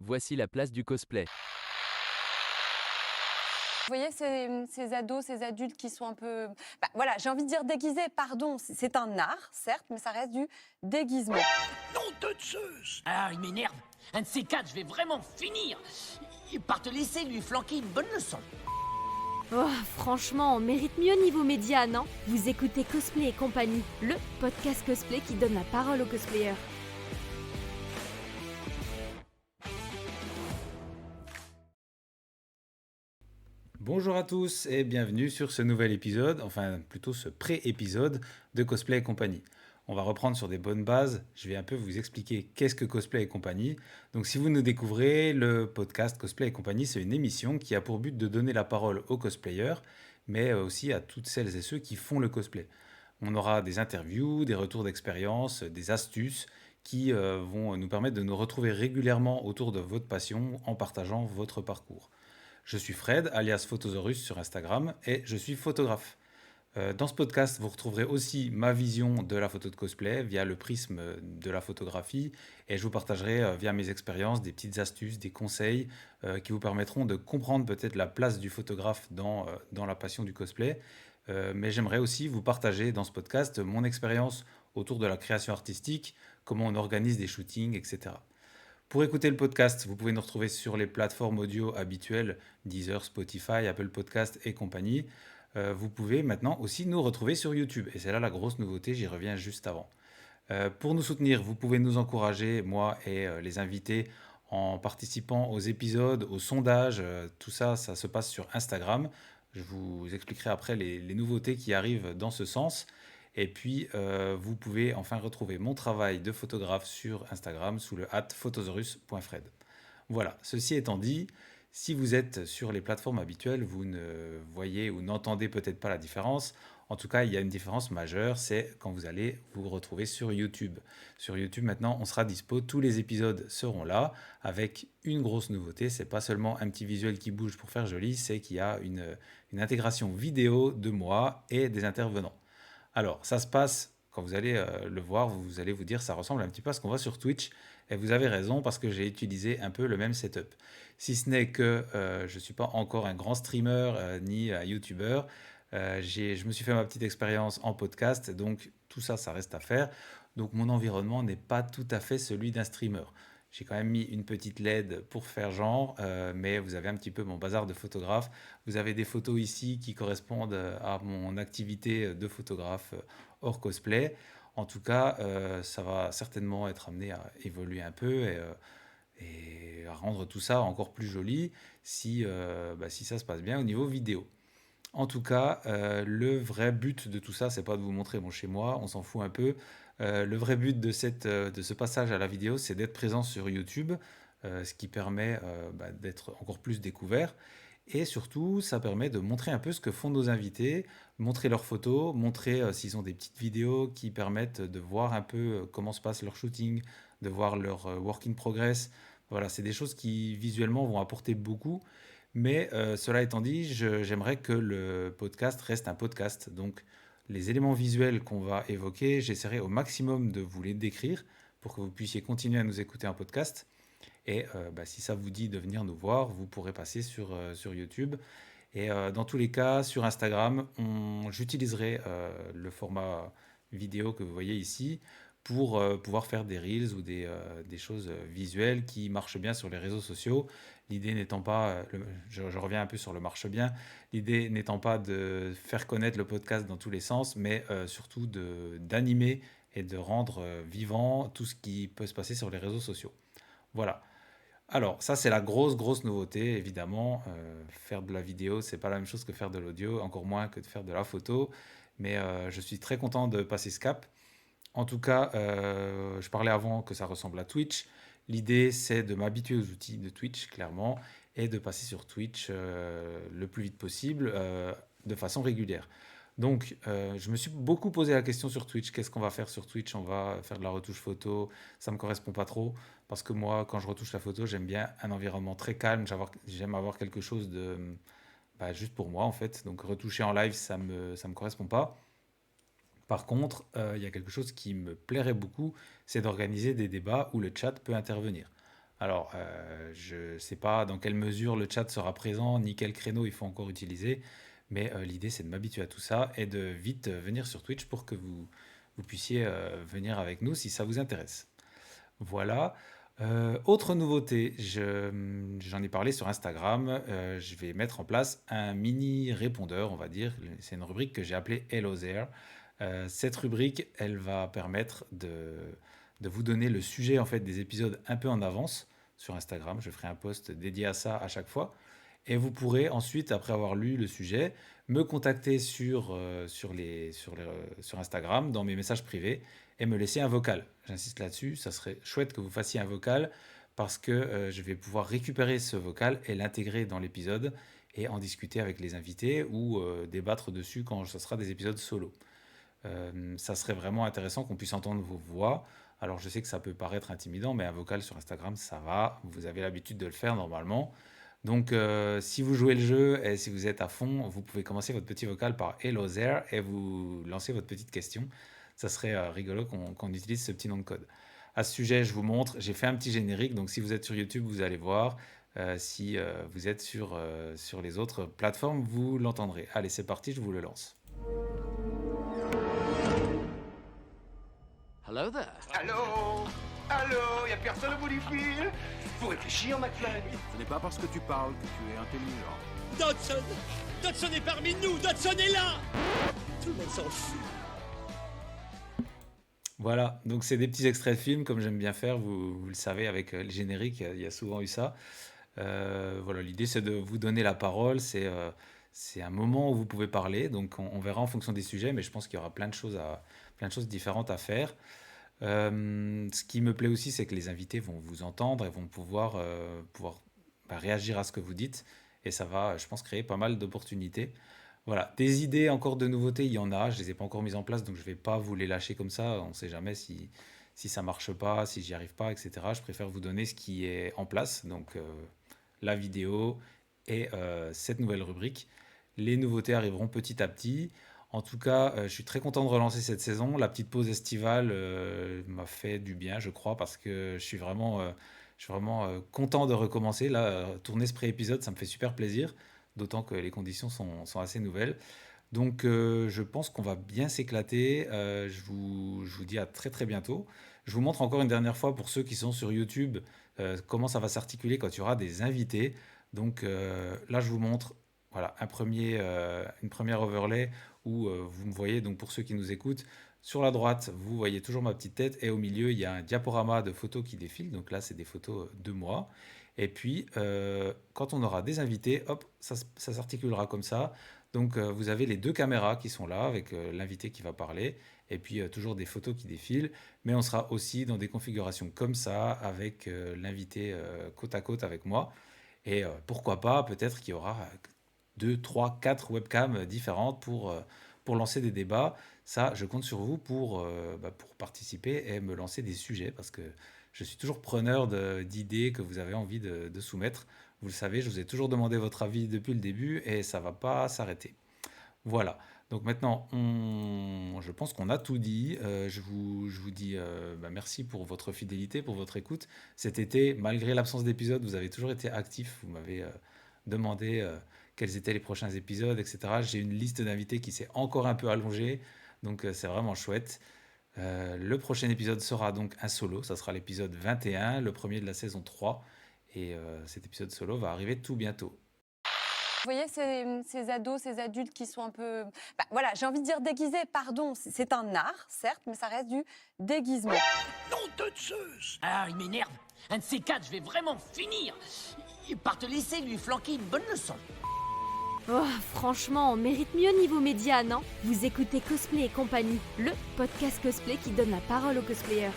Voici la place du cosplay. Vous voyez ces ados, ces adultes qui sont un peu, voilà, j'ai envie de dire déguisés, pardon, c'est un art, certes, mais ça reste du déguisement. Nom de Zeus! Ah, il m'énerve. Un de ces quatre, je vais vraiment finir par te laisser lui flanquer une bonne leçon. Oh, franchement, on mérite mieux niveau média, non? Vous écoutez Cosplay et compagnie, le podcast cosplay qui donne la parole aux cosplayers. Bonjour à tous et bienvenue sur ce nouvel épisode, enfin plutôt ce pré-épisode de Cosplay et compagnie. On va reprendre sur des bonnes bases, je vais un peu vous expliquer qu'est-ce que Cosplay et compagnie. Donc si vous nous découvrez, le podcast Cosplay et compagnie, c'est une émission qui a pour but de donner la parole aux cosplayers, mais aussi à toutes celles et ceux qui font le cosplay. On aura des interviews, des retours d'expérience, des astuces qui vont nous permettre de nous retrouver régulièrement autour de votre passion en partageant votre parcours. Je suis Fred, alias Photosaurus sur Instagram, et je suis photographe. Dans ce podcast, vous retrouverez aussi ma vision de la photo de cosplay via le prisme de la photographie, et je vous partagerai via mes expériences des petites astuces, des conseils qui vous permettront de comprendre peut-être la place du photographe dans la passion du cosplay. Mais j'aimerais aussi vous partager dans ce podcast mon expérience autour de la création artistique, comment on organise des shootings, etc. Pour écouter le podcast, vous pouvez nous retrouver sur les plateformes audio habituelles, Deezer, Spotify, Apple Podcast et compagnie. Vous pouvez maintenant aussi nous retrouver sur YouTube. Et c'est là la grosse nouveauté, j'y reviens juste avant. Pour nous soutenir, vous pouvez nous encourager, moi et les invités, en participant aux épisodes, aux sondages. Tout ça, ça se passe sur Instagram. Je vous expliquerai après les nouveautés qui arrivent dans ce sens. Et puis, vous pouvez enfin retrouver mon travail de photographe sur Instagram sous le @photosaurus.fred. Voilà, ceci étant dit, si vous êtes sur les plateformes habituelles, vous ne voyez ou n'entendez peut-être pas la différence. En tout cas, il y a une différence majeure, c'est quand vous allez vous retrouver sur YouTube. Sur YouTube, maintenant, on sera dispo, tous les épisodes seront là, avec une grosse nouveauté, c'est pas seulement un petit visuel qui bouge pour faire joli, c'est qu'il y a une intégration vidéo de moi et des intervenants. Alors, ça se passe, quand vous allez le voir, vous allez vous dire, ça ressemble un petit peu à ce qu'on voit sur Twitch. Et vous avez raison, parce que j'ai utilisé un peu le même setup. Si ce n'est que je ne suis pas encore un grand streamer ni un YouTuber. Je me suis fait ma petite expérience en podcast, donc tout ça, ça reste à faire. Donc mon environnement n'est pas tout à fait celui d'un streamer. J'ai quand même mis une petite LED pour faire genre, mais vous avez un petit peu mon bazar de photographe. Vous avez des photos ici qui correspondent à mon activité de photographe hors cosplay. En tout cas, ça va certainement être amené à évoluer un peu et à rendre tout ça encore plus joli si ça se passe bien au niveau vidéo. En tout cas, le vrai but de tout ça, c'est pas de vous montrer mon chez moi, on s'en fout un peu. Le vrai but de ce passage à la vidéo, c'est d'être présent sur YouTube, ce qui permet d'être encore plus découvert. Et surtout, ça permet de montrer un peu ce que font nos invités, montrer leurs photos, montrer s'ils ont des petites vidéos qui permettent de voir un peu comment se passe leur shooting, de voir leur work in progress. Voilà, c'est des choses qui visuellement vont apporter beaucoup. Mais cela étant dit, j'aimerais que le podcast reste un podcast. Donc, les éléments visuels qu'on va évoquer, j'essaierai au maximum de vous les décrire pour que vous puissiez continuer à nous écouter en podcast. Et si ça vous dit de venir nous voir, vous pourrez passer sur YouTube. Et dans tous les cas, sur Instagram, j'utiliserai le format vidéo que vous voyez ici pour pouvoir faire des reels ou des choses visuelles qui marchent bien sur les réseaux sociaux. L'idée n'étant pas, je reviens un peu sur le marche bien, l'idée n'étant pas de faire connaître le podcast dans tous les sens, mais surtout d'animer et de rendre vivant tout ce qui peut se passer sur les réseaux sociaux. Voilà. Alors, ça, c'est la grosse nouveauté, évidemment. Faire de la vidéo, c'est pas la même chose que faire de l'audio, encore moins que de faire de la photo. Mais je suis très content de passer ce cap. En tout cas, je parlais avant que ça ressemble à Twitch. L'idée, c'est de m'habituer aux outils de Twitch, clairement, et de passer sur Twitch le plus vite possible, de façon régulière. Donc, je me suis beaucoup posé la question sur Twitch. Qu'est-ce qu'on va faire sur Twitch? On va faire de la retouche photo. Ça me correspond pas trop. Parce que moi, quand je retouche la photo, j'aime bien un environnement très calme. J'aime avoir quelque chose juste pour moi, en fait. Donc, retoucher en live, ça me correspond pas. Par contre, il y a quelque chose qui me plairait beaucoup, c'est d'organiser des débats où le chat peut intervenir. Alors, je ne sais pas dans quelle mesure le chat sera présent, ni quel créneau il faut encore utiliser, mais l'idée c'est de m'habituer à tout ça et de vite venir sur Twitch pour que vous puissiez venir avec nous si ça vous intéresse. Voilà. Autre nouveauté, j'en ai parlé sur Instagram, je vais mettre en place un mini répondeur, on va dire. C'est une rubrique que j'ai appelée Hello There. Cette rubrique, elle va permettre de vous donner le sujet en fait, des épisodes un peu en avance sur Instagram. Je ferai un post dédié à ça à chaque fois. Et vous pourrez ensuite, après avoir lu le sujet, me contacter sur Instagram, dans mes messages privés, et me laisser un vocal. J'insiste là-dessus, ça serait chouette que vous fassiez un vocal, parce que je vais pouvoir récupérer ce vocal et l'intégrer dans l'épisode, et en discuter avec les invités, ou débattre dessus quand ce sera des épisodes solo. Ça serait vraiment intéressant qu'on puisse entendre vos voix. Alors je sais que ça peut paraître intimidant, mais un vocal sur Instagram, ça va. Vous avez l'habitude de le faire normalement. Donc si vous jouez le jeu et si vous êtes à fond, vous pouvez commencer votre petit vocal par Hello there et vous lancez votre petite question. Ça serait rigolo qu'on utilise ce petit nom de code. À ce sujet, je vous montre, j'ai fait un petit générique, donc si vous êtes sur YouTube, vous allez voir. Si vous êtes sur les autres plateformes, vous l'entendrez. Allez, c'est parti, je vous le lance. Hello there. Allô? Allô? Y'a personne au bout du fil? Faut réfléchir, McFly. Ce n'est pas parce que tu parles que tu es intelligent. Dodson! Dodson est parmi nous! Dodson est là! Tout le monde s'en fout. Voilà, donc c'est des petits extraits de films, comme j'aime bien faire, vous le savez, avec les génériques, il y a souvent eu ça. Voilà, l'idée c'est de vous donner la parole, c'est un moment où vous pouvez parler, donc on verra en fonction des sujets, mais je pense qu'il y aura plein de choses différentes à faire. Ce qui me plaît aussi, c'est que les invités vont vous entendre et vont pouvoir réagir à ce que vous dites, et ça va, je pense, créer pas mal d'opportunités. Voilà, des idées encore de nouveautés, il y en a, je ne les ai pas encore mises en place, donc je ne vais pas vous les lâcher comme ça, on ne sait jamais si ça ne marche pas, si j'y arrive pas, etc. Je préfère vous donner ce qui est en place, donc la vidéo et cette nouvelle rubrique. Les nouveautés arriveront petit à petit. En tout cas, je suis très content de relancer cette saison. La petite pause estivale m'a fait du bien, je crois, parce que je suis vraiment content de recommencer. Là, tourner ce pré-épisode, ça me fait super plaisir, d'autant que les conditions sont assez nouvelles. Donc, je pense qu'on va bien s'éclater. Je vous dis à très très bientôt. Je vous montre encore une dernière fois, pour ceux qui sont sur YouTube, comment ça va s'articuler quand il y aura des invités. Donc là, je vous montre voilà, une première overlay où vous me voyez, donc pour ceux qui nous écoutent, sur la droite, vous voyez toujours ma petite tête, et au milieu, il y a un diaporama de photos qui défilent. Donc là, c'est des photos de moi. Et puis, quand on aura des invités, hop, ça s'articulera comme ça. Donc, vous avez les deux caméras qui sont là, avec l'invité qui va parler, et puis toujours des photos qui défilent. Mais on sera aussi dans des configurations comme ça, avec l'invité côte à côte avec moi. Et pourquoi pas, peut-être qu'il y aura 2, 3, 4 webcams différentes pour lancer des débats. Ça, je compte sur vous pour participer et me lancer des sujets, parce que je suis toujours preneur d'idées que vous avez envie de soumettre. Vous le savez, je vous ai toujours demandé votre avis depuis le début et ça ne va pas s'arrêter. Voilà. Donc maintenant, je pense qu'on a tout dit. Je vous dis merci pour votre fidélité, pour votre écoute. Cet été, malgré l'absence d'épisodes, vous avez toujours été actifs. Vous m'avez demandé quels étaient les prochains épisodes, etc. J'ai une liste d'invités qui s'est encore un peu allongée, donc c'est vraiment chouette. Le prochain épisode sera donc un solo, ça sera l'épisode 21, le premier de la saison 3, et cet épisode solo va arriver tout bientôt. Vous voyez ces ados, ces adultes qui sont un peu... voilà, j'ai envie de dire déguisés, pardon. C'est un art, certes, mais ça reste du déguisement. Nom de Zeus! Ah, il m'énerve. Un de ces quatre, je vais vraiment finir par te laisser lui flanquer une bonne leçon. Oh, franchement, on mérite mieux niveau média, non? Vous écoutez Cosplay et compagnie, le podcast cosplay qui donne la parole aux cosplayers.